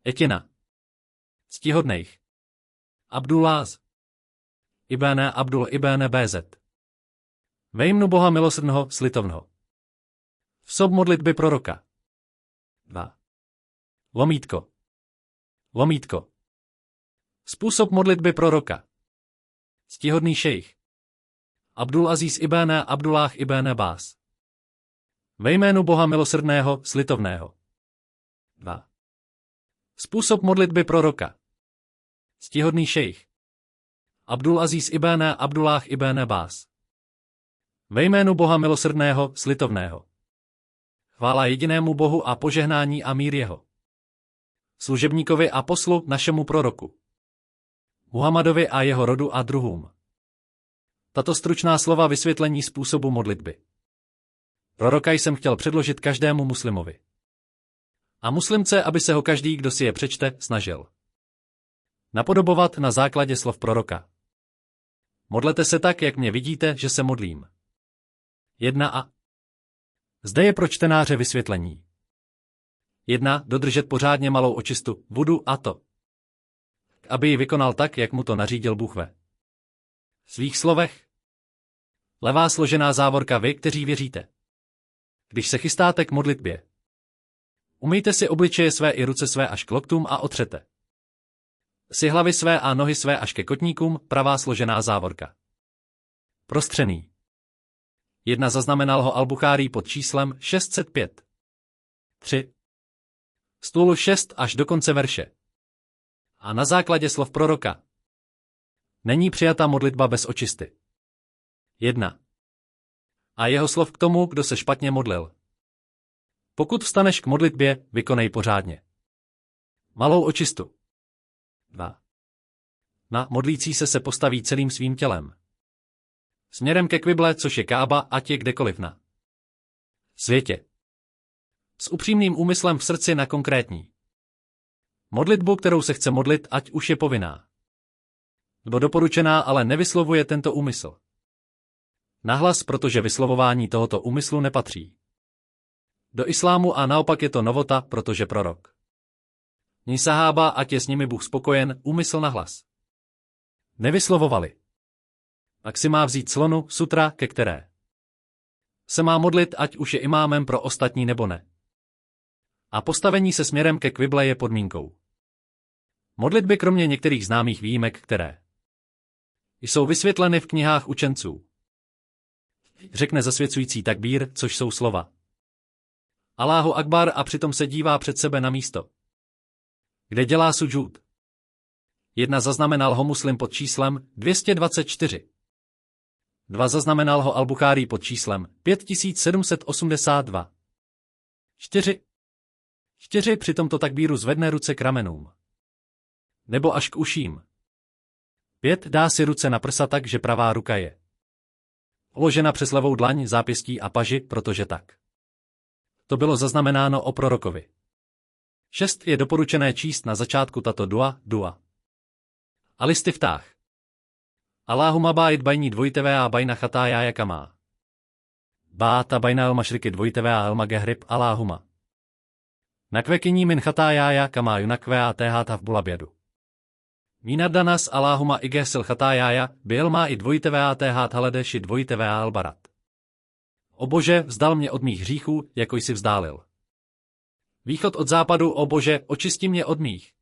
Etina. Ctihodných. Abdulláz. Ibn Abdul ibn Bezet. Ve jménu Boha milosrdného, slitovného. Vsob modlitby proroka. 2. Lomítko. Lomítko. Způsob modlitby proroka. Ctihodný šejch. Abdul Aziz ibn Abdullah ibn Bás. Ve jménu Boha milosrdného, slitovného. 2. Způsob modlitby proroka. Ctihodný šejch. Abdul Aziz ibn Abdullah ibn Bás. Ve jménu Boha milosrdného, slitovného. Chvála jedinému Bohu a požehnání a mír jeho. Služebníkovi a poslu našemu proroku. Muhammadovi a jeho rodu a druhům. Tato stručná slova vysvětlení způsobu modlitby. Proroka jsem chtěl předložit každému muslimovi. A muslimce, aby se ho každý, kdo si je přečte, snažil napodobovat na základě slov proroka. Modlete se tak, jak mě vidíte, že se modlím. 1a. Zde je pro čtenáře vysvětlení. 1. Dodržet pořádně malou očistu, vudu a to, aby ji vykonal tak, jak mu to nařídil Bůh ve svých slovech. Levá složená závorka vy, kteří věříte. Když se chystáte k modlitbě, umyjte si obličeje své i ruce své až k loktům a otřete si hlavy své a nohy své až ke kotníkům, pravá složená závorka. Prostřený. 1. Zaznamenal ho Al-Buchárī pod číslem 605. 3. Stůl 6 až do konce verše. A na základě slov proroka. Není přijata modlitba bez očisty. 1. A jeho slov k tomu, kdo se špatně modlil. Pokud vstaneš k modlitbě, vykonej pořádně malou očistu. 2. Na modlící se postaví celým svým tělem. Směrem ke kvible, což je Kába, ať je kdekoliv na světě. S upřímným úmyslem v srdci na konkrétní modlitbu, kterou se chce modlit, ať už je povinná nebo doporučená, ale nevyslovuje tento úmysl nahlas, protože vyslovování tohoto úmyslu nepatří do islámu a naopak je to novota, protože prorok ní sahába, ať je s nimi Bůh spokojen, úmysl nahlas nevyslovovali. Tak si má vzít slonu, sutra, ke které se má modlit, ať už je imámem pro ostatní nebo ne. A postavení se směrem ke kvible je podmínkou modlitby kromě některých známých výjimek, které jsou vysvětleny v knihách učenců. Řekne zasvěcující takbír, což jsou slova Alláhu Akbar a přitom se dívá před sebe na místo, kde dělá sudžud. 1. Zaznamenal ho Muslim pod číslem 224. 2. Zaznamenal ho Al-Buchárī pod číslem 5782. 4. 4. Při tomto takbíru zvedne ruce k ramenům nebo až k uším. 5. Dá si ruce na prsa tak, že pravá ruka je položena přes levou dlaň, zápěstí a paži, protože tak to bylo zaznamenáno o prorokovi. 6. Je doporučené číst na začátku tato dua. Al-Istiftah. Allahumma ba'id bajní dvojitevé a bajna chatájája kama ba'ata bajna al-mašriky dvojitevé a al-magehrib Allahumma nakvekyní min chatájája kama yunakve a tehata v bulabědu. Minardanas Allahumma igehsil chatájája bielma i dvojitevé a tehat haledeši dvojitevé a al-barat. O Bože, vzdal mě od mých hříchů, jako jsi vzdálil východ od západu, o Bože, očisti mě od mých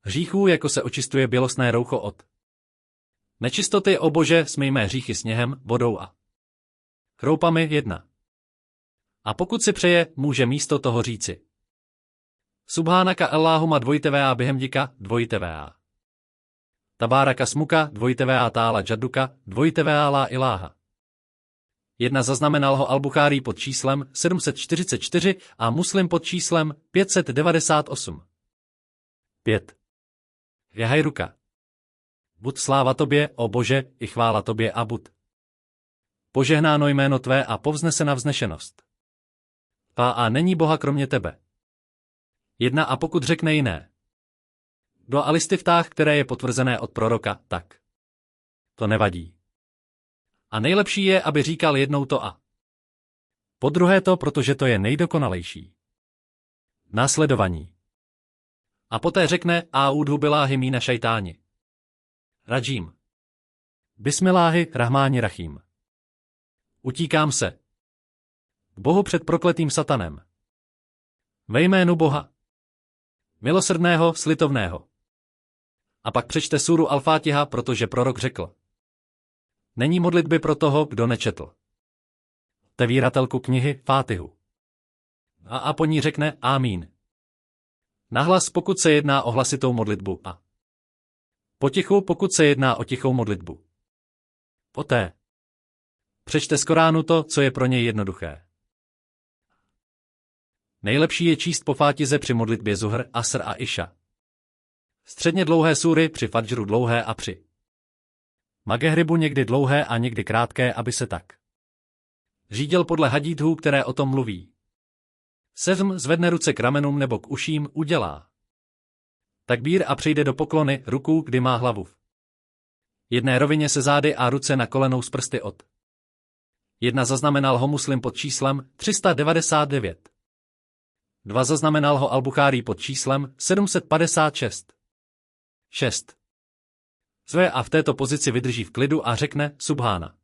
hříchů, jako se očistuje bělostné roucho od nečistoty, o Bože, smyj mé hříchy sněhem, vodou a chroupami. 1. A pokud si přeje, může místo toho říci Subhánaka Allahumma dvojitevé a bihamdika dvojitevé a Tabáraka smuka dvojitevé a ta'ala jadduka dvojitevé a la iláha. 1. Zaznamenal ho Al-Buchárī pod číslem 744 a Muslim pod číslem 598. 5. Jahajruka. Bud sláva tobě, o Bože, i chvála tobě a bud požehnáno jméno tvé a povznesena vznešenost. A není Boha kromě tebe. 1. A pokud řekne jiné do Al-Istiftah, které je potvrzené od proroka, tak to nevadí. A nejlepší je, aby říkal jednou to a podruhé to, protože to je nejdokonalejší následování. A poté řekne A'udhu billahi mina šajtáni rajím. Bismiláhi rahmáni rahím. Utíkám se k Bohu před prokletým satanem. Ve jménu Boha milosrdného, slitovného. A pak přečte súru Al-Fátiha, protože prorok řekl. Není modlitby pro toho, kdo nečetl. Otevíratelku knihy Fátihu. A po ní řekne Ámín. Nahlas, pokud se jedná o hlasitou modlitbu a potichu, pokud se jedná o tichou modlitbu. Poté přečte z Koránu to, co je pro něj jednoduché. Nejlepší je číst po Fátize při modlitbě Zuhr, Asr a Iša. Středně dlouhé súry při Fadžru dlouhé a při Magehribu někdy dlouhé a někdy krátké, aby se tak řídil podle hadíthů, které o tom mluví. Sedm zvedne ruce k ramenům nebo k uším, udělá takbír a přejde do poklony ruku, kdy má hlavu v jedné rovině se zády a ruce na kolenou s prsty od. Jedna zaznamenal ho Muslim pod číslem 399. 2 zaznamenal ho Al-Buchari pod číslem 756. 6. Zve a v této pozici vydrží v klidu a řekne Subhána.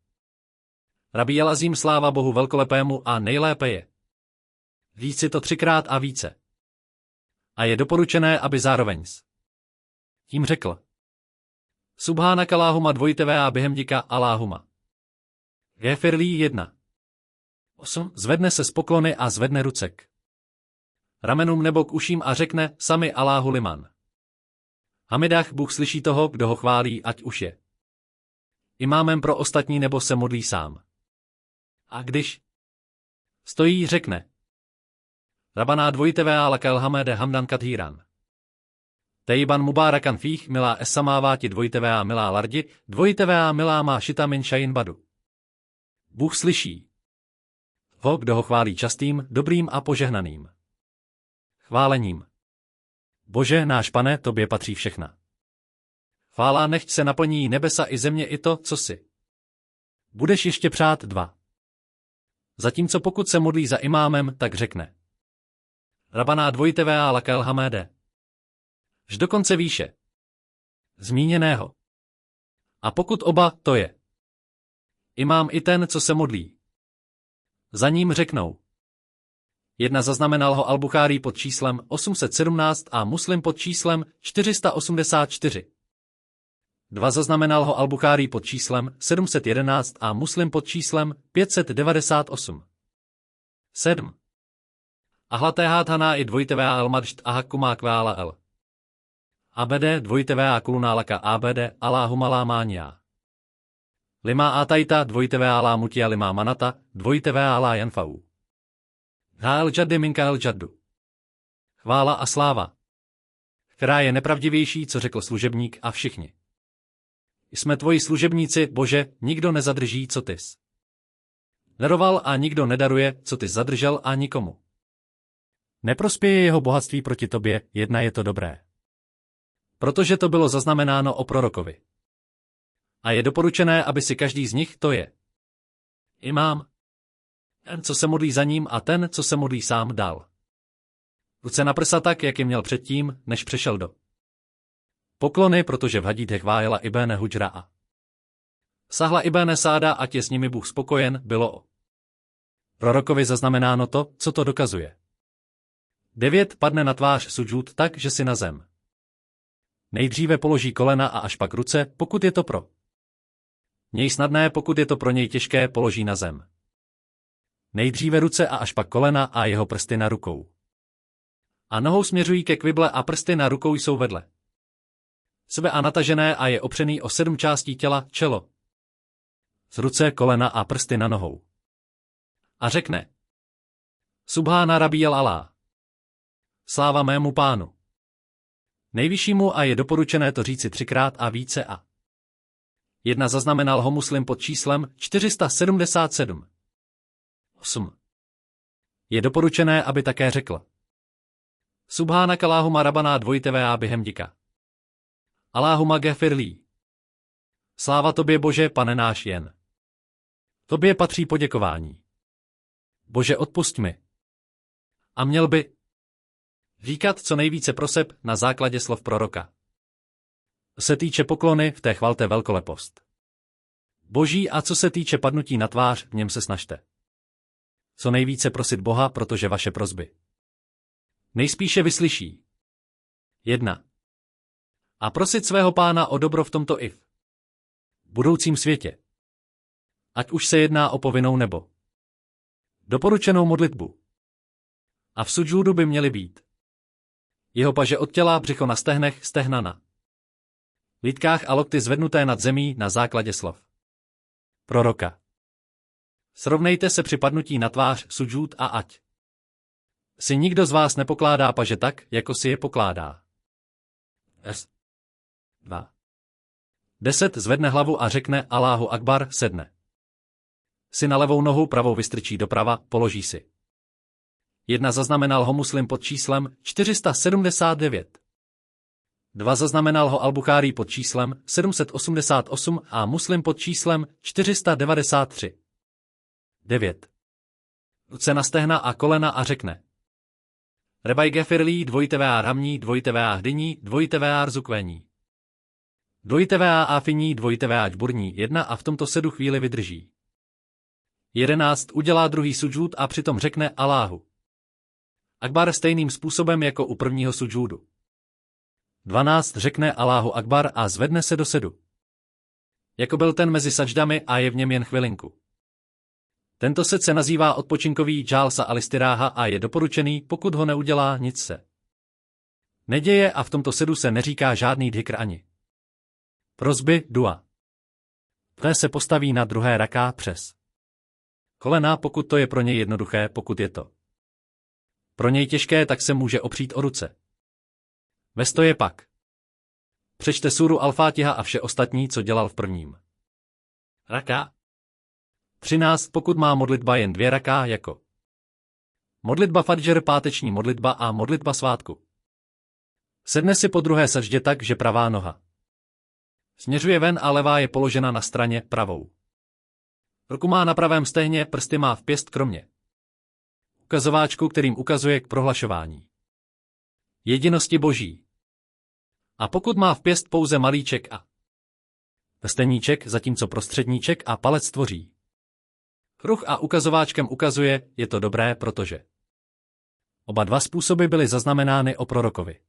Rabí Al-Azím, sláva Bohu velkolepému, a nejlépe je říct si to 3krát a více. A je doporučené, aby zároveň s tím řekl Subhánaka Allahumma a bihamdika Allahumma Ghafirli 1. 8. Zvedne se z poklony a zvedne ruce k ramenům nebo k uším a řekne Sami Allahu liman Hamidách, Bůh slyší toho, kdo ho chválí, ať už je imámem pro ostatní nebo se modlí sám. A když stojí, řekne Rabbana lakal hamede hamdan kathíran. Tejban mubárakan fích milá esamáváti milá lardi milá má šita min šayin badu. Bůh slyší ho, kdo ho chválí častým, dobrým a požehnaným chválením. Bože, náš Pane, tobě patří všechna chvála, nechť se naplní nebesa i země i to, co si budeš ještě přát. 2. Zatímco pokud se modlí za imámem, tak řekne Rabbana lakal hamede. Až do konce výše zmíněného. A pokud oba, to je imám i ten, co se modlí. Za ním řeknou. 1 zaznamenal ho Al-Buchari pod číslem 817 a Muslim pod číslem 484. 2 zaznamenal ho Al-Buchari pod číslem 711 a Muslim pod číslem 598. 7. Ahlatéhát haná i al-madšt ahakkumá kvála el. Abede kulunálaka abede Allahumma la mánia. Lima atajta la mutia lima manata la janfau. Hál džaddy minka el džaddu. Chvála a sláva, která je nepravdivější, co řekl služebník, a všichni jsme tvoji služebníci, Bože, nikdo nezadrží, co tys daroval, a nikdo nedaruje, co ty zadržel, a nikomu neprospěje jeho bohatství proti tobě. 1 je to dobré, protože to bylo zaznamenáno o prorokovi. A je doporučené, aby si každý z nich, to je imám, ten, co se modlí za ním, a ten, co se modlí sám, dal ruce na prsa tak, jak je měl předtím, než přešel do poklony, protože v hadíthech vájela Ibn Hudžra a Sahla Ibn Sáda, ať je s nimi Bůh spokojen, bylo o prorokovi zaznamenáno to, co to dokazuje. 9 padne na tvář sudžud tak, že si na zem nejdříve položí kolena a až pak ruce, pokud je to pro něj snadné, pokud je to pro něj těžké, položí na zem nejdříve ruce a až pak kolena a jeho prsty na rukou. A nohou směřují ke kvible a prsty na rukou jsou vedle sebe a natažené a je opřený o 7 částí těla, čelo, z ruce, kolena a prsty na nohou. A řekne Subhána Rabíjel Alá. Sláva mému Pánu nejvyššímu, a je doporučené to říci 3krát a více. A 1 zaznamenal ho Muslim pod číslem 477. 8. Je doporučené, aby také řekl Subhánaka Allahumma Rabbana bihamdika Allahumma ghafirli. Sláva tobě, Bože, Pane náš, jen tobě patří poděkování. Bože, odpusť mi. A měl by Říkat co nejvíce proseb na základě slov proroka. Se týče poklony, v té chvalte velkolepost Boží, a co se týče padnutí na tvář, v něm se snažte co nejvíce prosit Boha, protože vaše prosby nejspíše vyslyší. 1. A prosit svého Pána o dobro v tomto i v budoucím světě. Ať už se jedná o povinnou nebo doporučenou modlitbu. A v sudžúdu by měly být jeho paže od těla, břicho na stehnech, stehna na lítkách a lokty zvednuté nad zemí na základě slov proroka. Srovnejte se při padnutí na tvář sudžúd a ať si nikdo z vás nepokládá paže tak, jako si je pokládá. 2. 10 zvedne hlavu a řekne Alláhu Akbar, sedne si na levou nohu, pravou vystrčí doprava, položí si. 1 zaznamenal ho Muslim pod číslem 479. 2 zaznamenal ho Al-Buchárí pod číslem 788 a Muslim pod číslem 493. 9. Ruce na stehna a kolena a řekne Rebaj gefirlí, dvojitevá ramní, dvojitevá hdyní, dvojitevá rzukvení. Dvojitevá áfiní, dvojitevá čburní, 1 a v tomto sedu chvíli vydrží. 11 udělá druhý sudžúd a přitom řekne Alláhu Akbar stejným způsobem jako u prvního sudžúdu. 12 řekne Alláhu Akbar a zvedne se do sedu. Jako byl ten mezi sajdami a je v něm jen chvilinku. Tento sed se nazývá odpočinkový džálsa alistiráha a je doporučený, pokud ho neudělá, nic se neděje a v tomto sedu se neříká žádný dhikr ani prosby, dua. Té se postaví na druhé raká přes kolena, pokud to je pro něj jednoduché, pokud je to pro něj těžké, tak se může opřít o ruce. Ve stoje pak přečte súru Al-Fátiha a vše ostatní, co dělal v prvním raká. 13 pokud má modlitba jen 2 raká jako modlitba fadžr, páteční modlitba a modlitba svátku. Sedne si po druhé saždě tak, že pravá noha směřuje ven a levá je položena na straně pravou. Ruku má na pravém stehně, prsty má v pěst kromě ukazováčku, kterým ukazuje k prohlašování jedinosti Boží. A pokud má v pěst pouze malíček a prsteníček, zatímco prostředníček a palec tvoří kruh a ukazováčkem ukazuje, je to dobré, protože oba dva způsoby byly zaznamenány o prorokovi.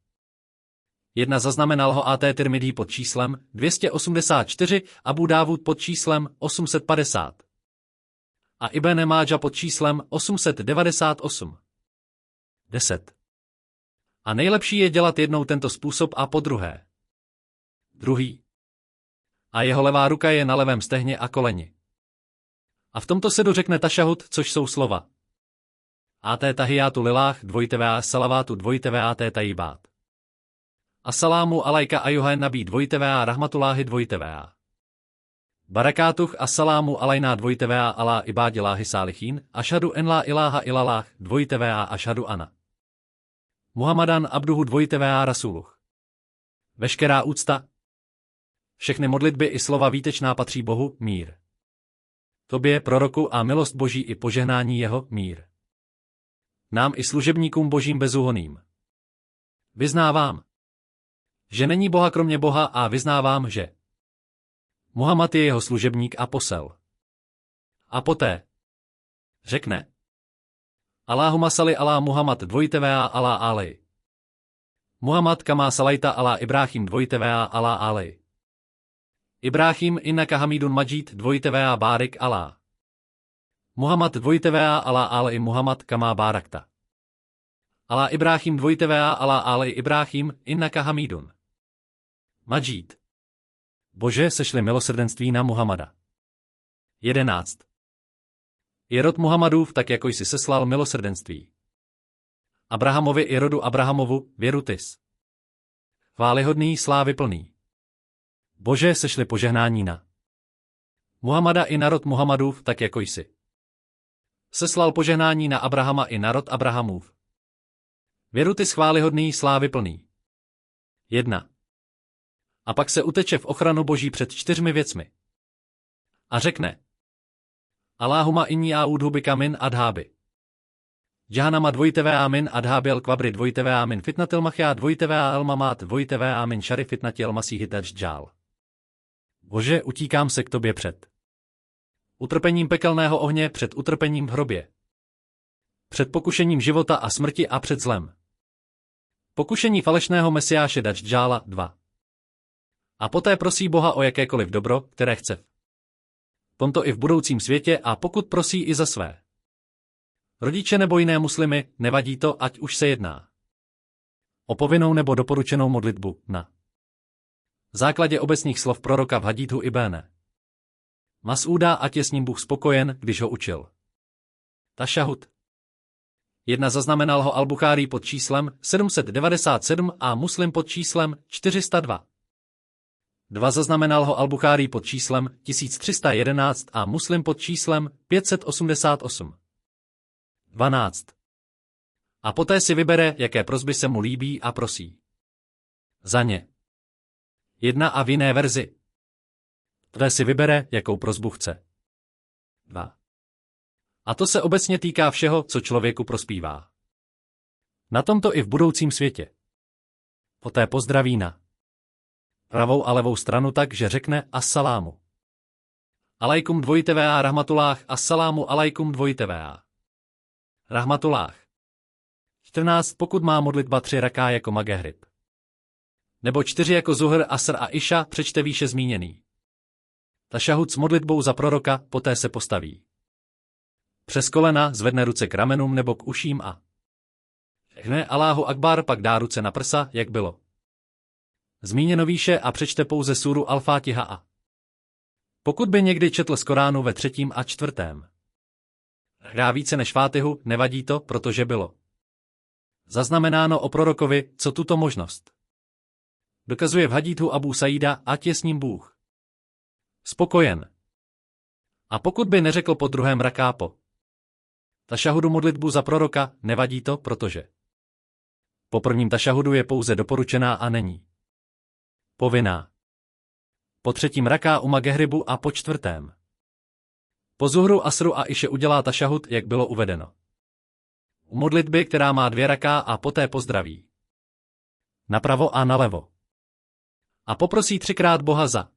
1 zaznamenal ho A.T. Tirmidí pod číslem 284, Abu Dávud pod číslem 850 a Ibn Mádža pod číslem 898. 10. A nejlepší je dělat jednou tento způsob a po druhé druhý. A jeho levá ruka je na levém stehně a koleni. A v tomto sedu řekne tašahud, což jsou slova A.T. tahijátu lilách, dvojitevá salavátu, dvojitevá A.T. tajibát. Assalámu alajka ajuha nabí, dvojitevá rahmatuláhi, dvojitevá barakátuh, assalámu alajná, dvojitevá alá ibádiláhi sálichín, ašhadu en la iláha ilallah, dvojitevá ašhadu ana Muhammadan abduhu, dvojitevá rasuluh. Veškerá úcta, všechny modlitby i slova výtečná patří Bohu, mír tobě, proroku, a milost Boží i požehnání jeho, mír nám i služebníkům Božím bezúhonným. Vyznávám, že není Boha kromě Boha, a vyznávám, že Muhammad je jeho služebník a posel. A poté řekne Allahumma salli ala Muhammad, dvojitevá ala alej Muhammad kama salajta ala Ibrahim, dvojitevá ala alej Ibrahim innaka hamidun majid, dvojitevá bárik ala Muhammad, dvojitevá ala alej Muhammad kama bárakta ala Ibrahim, dvojitevá ala alej Ibrahim innaka hamidun majid. Bože, sešli milosrdenství na Muhammada. 11. Je rod Muhammadův, tak jako jsi seslal milosrdenství Abrahamovi i rodu Abrahamovu, věru tys chvályhodný, slávy plný. Bože, sešli požehnání na Muhammada i narod Muhammadův, tak jako jsi seslal požehnání na Abrahama i narod Abrahamův. Věru tys chvályhodný, slávy plný. 1. A pak se uteče v ochranu Boží před 4 věcmi. A řekne Allahumma inni a'udhu bika min adháby Jahannama dvojité amin adhábil kvabry dvojité amin fitnatil machia dvojité elmamat dvojité amin šary fitnatil masíhy džál. Bože, utíkám se k tobě před utrpením pekelného ohně, před utrpením v hrobě, před pokušením života a smrti a před zlem. Pokušení falešného mesiáše Džála 2. A poté prosí Boha o jakékoliv dobro, které chce v tomto i v budoucím světě, a pokud prosí i za své rodiče nebo jiné muslimy, nevadí to, ať už se jedná o povinnou nebo doporučenou modlitbu na základě obecných slov proroka v hadíthu ibn Masúda, ať je s ním Bůh spokojen, když ho učil. Tašahud 1 zaznamenal ho Al-Buchárí pod číslem 797 a Muslim pod číslem 402. 2 zaznamenal ho Al-Buchárí pod číslem 1311 a Muslim pod číslem 588. 12. A poté si vybere, jaké prosby se mu líbí a prosí za ně. 1 a v jiné verzi. Poté si vybere, jakou prosbu chce. 2. A to se obecně týká všeho, co člověku prospívá. Na tomto i v budoucím světě. Poté pozdraví na pravou a levou stranu tak, že řekne assalámu alaikum dvojité a rahmatulách, assalámu alaikum dvojité a rahmatulách. 14. Pokud má modlitba 3 raká jako Maghrib, nebo 4 jako Zuhr, Asr a Iša, přečte výše zmíněný tašahud s modlitbou za proroka, poté se postaví přes kolena, zvedne ruce k ramenům nebo k uším a řekne Alláhu Akbar, pak dá ruce na prsa, jak bylo zmíněno výše, a přečte pouze súru Al-Fátiha a pokud by někdy četl z Koránu ve 3. a 4. dá více než Fátihu, nevadí to, protože bylo zaznamenáno o prorokovi, co tuto možnost dokazuje v hadíthu Abu Saída, ať je s ním Bůh spokojen. A pokud by neřekl po druhém raká po tašahudu modlitbu za proroka, nevadí to, protože po prvním tašahudu je pouze doporučená a není povinná. Po 3. raká u Magehribu a po 4. po Zuhru, Asru a Iše udělá tašahud, jak bylo uvedeno. U modlitby, která má 2 raká, a poté pozdraví napravo a nalevo. A poprosí 3krát Boha za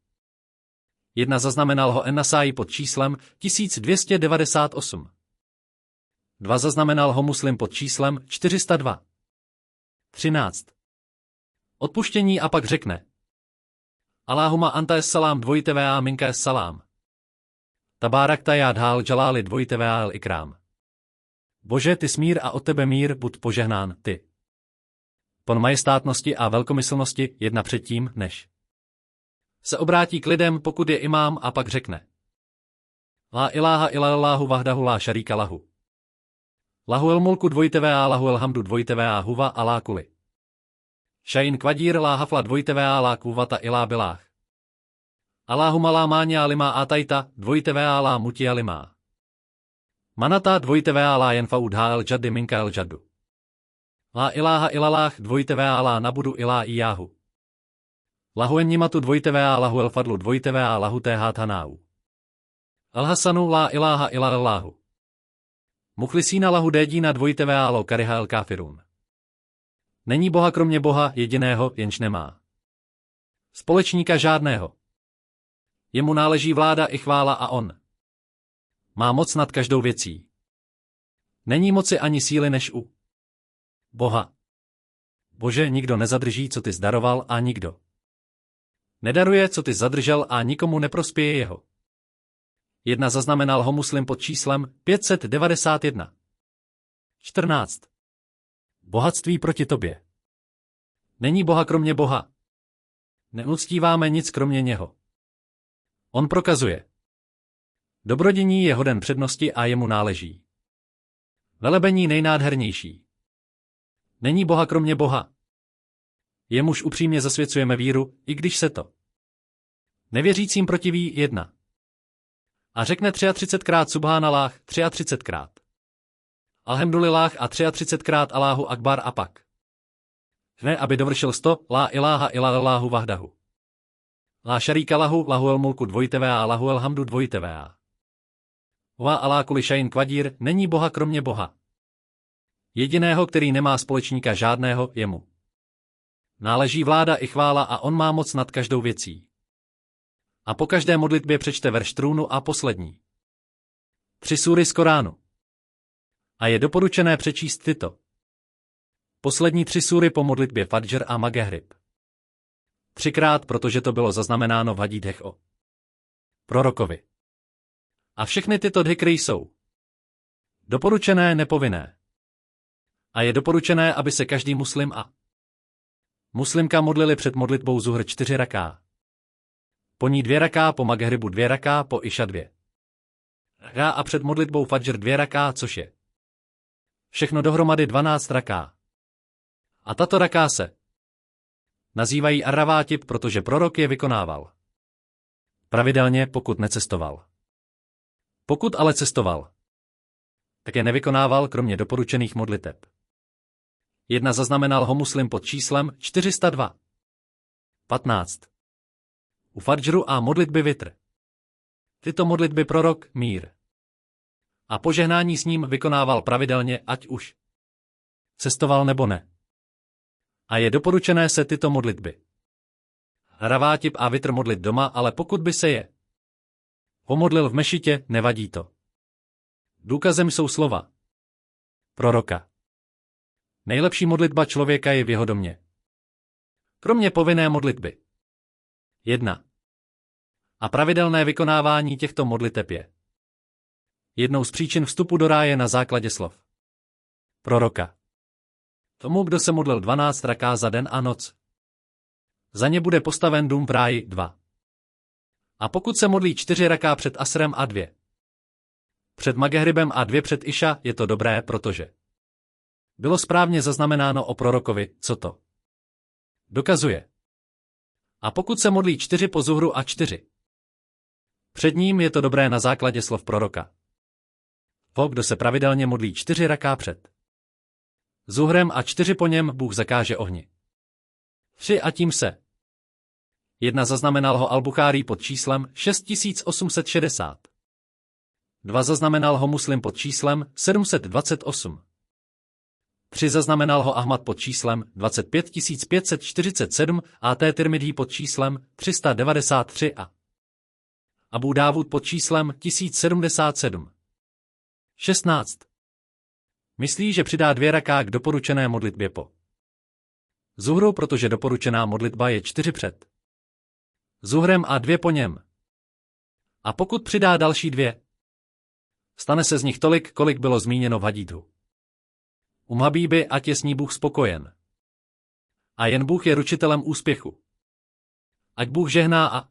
1 zaznamenal ho En-Nasái pod číslem 1298. 2 zaznamenal ho Muslim pod číslem 402. 13. Odpuštění a pak řekne Allahumma anta es-salám dvojité a minka es-salám. Tabárakta já dhál džaláli dvojité a el-ikrám. Bože, ty smír a od tebe mír, buď požehnán, ty. Pon majestátnosti a velkomyslnosti, 1 předtím, než se obrátí k lidem, pokud je imám, a pak řekne La ilaha illallahu vahdahu la šaríka lahu. Lahul mulku dvojité a lahul hamdu dvojité a huva alá kuli. Šain kvadír la hafla dvojité a la kuvata ilá bilách. Allahumma la mánia lima atajta dvojité a la mutia lima. Manata dvojité a la jenfau dha el jaddy minka el jaddu. La ilaha ilallah dvojité a la nabudu ilá ijáhu. Lahu ennimatu dvojité a lahu el fadlu dvojité a lahu téhát hanáu. Al-Hasanu la ilaha illallahu. Muchlisína lahu dédína dvojité a lo kariha el kafirun. Není Boha kromě Boha jediného, jenž nemá společníka žádného. Jemu náleží vláda i chvála a on má moc nad každou věcí. Není moci ani síly než u Boha. Bože, nikdo nezadrží, co ty zdaroval, a nikdo nedaruje, co ty zadržel, a nikomu neprospěje jeho. 1 zaznamenal ho Muslim pod číslem 591. 14. Bohatství proti tobě. Není Boha kromě Boha. Neuctíváme nic kromě něho. On prokazuje dobrodění, je hoden přednosti a jemu náleží velebení nejnádhernější. Není Boha kromě Boha. Jemuž upřímně zasvěcujeme víru, i když se to nevěřícím protiví. 1. A řekne 33krát Subhanallah, 33krát Alhamdulillah a 33krát Allahu Akbar, a pak ne, aby dovršil 100 La ilaha illallahu vahdahu. La šaríka lahu, lahul mulku dvojité a lahul hamdu dvojité a. Wa alá kuli šain kvadír, není Boha kromě Boha. Jediného, který nemá společníka žádného, jemu náleží vláda i chvála a on má moc nad každou věcí. A po každé modlitbě přečte verš trůnu a poslední 3 súry z Koránu. A je doporučené přečíst tyto poslední 3 súry po modlitbě Fadžr a Maghrib. 3krát, protože to bylo zaznamenáno v hadíthech o prorokovi. A všechny tyto dhikry jsou doporučené, nepovinné. A je doporučené, aby se každý muslim a muslimka modlili před modlitbou zuhr 4 raká. Po ní 2 raká, po Maghribu 2 raká, po iša 2 raká a před modlitbou Fadžr 2 raká, což je všechno dohromady 12 raká. A tato raká se nazývají ar-rawátib, protože prorok je vykonával pravidelně, pokud necestoval. Pokud ale cestoval, tak je nevykonával kromě doporučených modliteb. 1 zaznamenal ho muslim pod číslem 402. 15. U Fadžru a modlitby Vitr. Tyto modlitby prorok, mír a požehnání s ním vykonával pravidelně, ať už cestoval nebo ne. A je doporučené se tyto modlitby rawátib a vitr modlit doma, ale pokud by se je pomodlil v mešitě, nevadí to. Důkazem jsou slova proroka. Nejlepší modlitba člověka je v jeho domě. Kromě povinné modlitby. 1. A pravidelné vykonávání těchto modliteb je jednou z příčin vstupu do ráje na základě slov proroka. Tomu, kdo se modlil 12 raká za den a noc, za ně bude postaven dům v ráji. 2. A pokud se modlí 4 raká před asrem a 2 před Maghribem a 2 před iša, je to dobré, protože bylo správně zaznamenáno o prorokovi, co to dokazuje. A pokud se modlí 4 po zuhru a 4 před ním, je to dobré na základě slov proroka. Kdo se pravidelně modlí 4 raká před zuhrem a 4 po něm, Bůh zakáže ohni. 3 a tím se 1 zaznamenal ho al-Buchárī pod číslem 6860. 2 zaznamenal ho Muslim pod číslem 728. 3 zaznamenal ho Ahmad pod číslem 25547 a Tirmidhí pod číslem 393 a Abu Dávud pod číslem 1077. 16. Myslí, že přidá 2 raká k doporučené modlitbě po zuhru, protože doporučená modlitba je 4 před zuhrem a 2 po něm. A pokud přidá další 2, stane se z nich tolik, kolik bylo zmíněno v hadítu. Habíby, ať je s ní Bůh spokojen. A jen Bůh je ručitelem úspěchu. Ať Bůh žehná a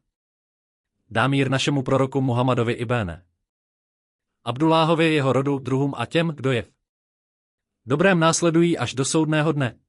dá mír našemu proroku Muhammadovi ibn Abdulláhovi, jeho rodu, druhům a těm, kdo je v dobrém následují až do soudného dne.